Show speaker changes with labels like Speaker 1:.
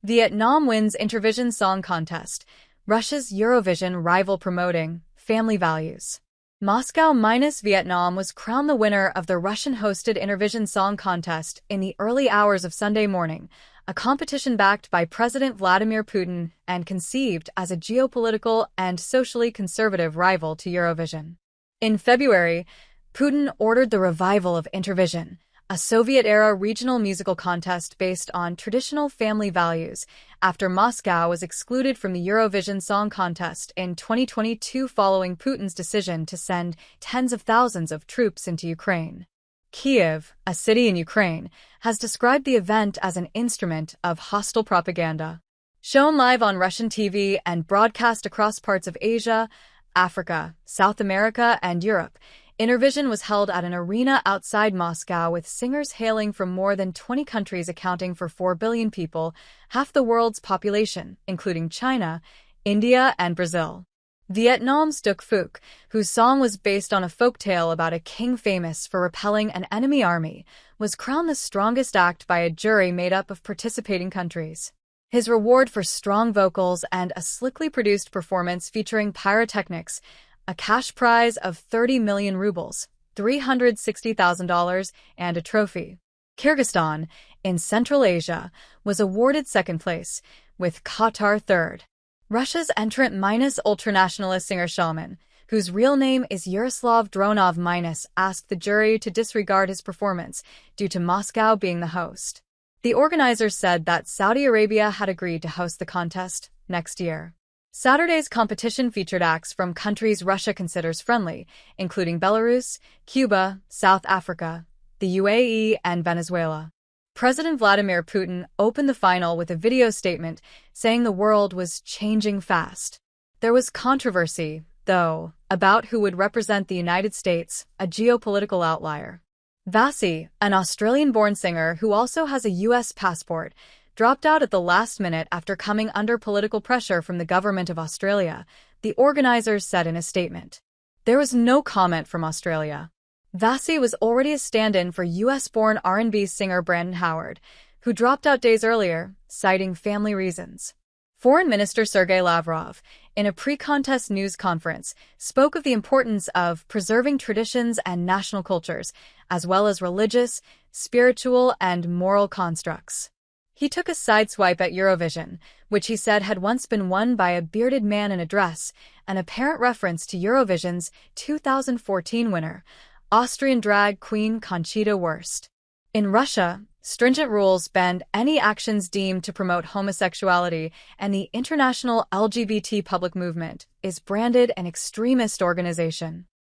Speaker 1: Vietnam wins Intervision Song Contest. Russia's Eurovision rival promoting family values. Moscow minus Vietnam was crowned the winner of the Russian-hosted Intervision Song Contest in the early hours of Sunday morning, a competition backed by President Vladimir Putin and conceived as a geopolitical and socially conservative rival to Eurovision. In February, Putin ordered the revival of Intervision, a Soviet-era regional musical contest based on traditional family values, after Moscow was excluded from the Eurovision Song Contest in 2022 following Putin's decision to send tens of thousands of troops into Ukraine. Kyiv, a city in Ukraine, has described the event as an instrument of hostile propaganda. Shown live on Russian TV and broadcast across parts of Asia, Africa, South America, and Europe, Intervision was held at an arena outside Moscow with singers hailing from more than 20 countries accounting for 4 billion people, half the world's population, including China, India, and Brazil. Vietnam's Duc Phuc, whose song was based on a folktale about a king famous for repelling an enemy army, was crowned the strongest act by a jury made up of participating countries. His reward for strong vocals and a slickly produced performance featuring pyrotechnics, a cash prize of 30 million rubles, $360,000, and a trophy. Kyrgyzstan, in Central Asia, was awarded second place, with Qatar third. Russia's entrant minus ultranationalist singer Shaman, whose real name is Yaroslav Dronov minus, asked the jury to disregard his performance due to Moscow being the host. The organizers said that Saudi Arabia had agreed to host the contest next year. Saturday's competition featured acts from countries Russia considers friendly, including Belarus, Cuba, South Africa, the UAE, and Venezuela. President Vladimir Putin opened the final with a video statement saying the world was changing fast. There was controversy, though, about who would represent the United States, a geopolitical outlier. Vasi, an Australian-born singer who also has a U.S. passport, dropped out at the last minute after coming under political pressure from the government of Australia, the organizers said in a statement. There was no comment from Australia. Vasi was already a stand-in for U.S.-born R&B singer Brandon Howard, who dropped out days earlier, citing family reasons. Foreign Minister Sergei Lavrov, in a pre-contest news conference, spoke of the importance of preserving traditions and national cultures, as well as religious, spiritual, and moral constructs. He took a sideswipe at Eurovision, which he said had once been won by a bearded man in a dress, an apparent reference to Eurovision's 2014 winner, Austrian drag queen Conchita Wurst. In Russia, stringent rules ban any actions deemed to promote homosexuality, and the international LGBT public movement is branded an extremist organization.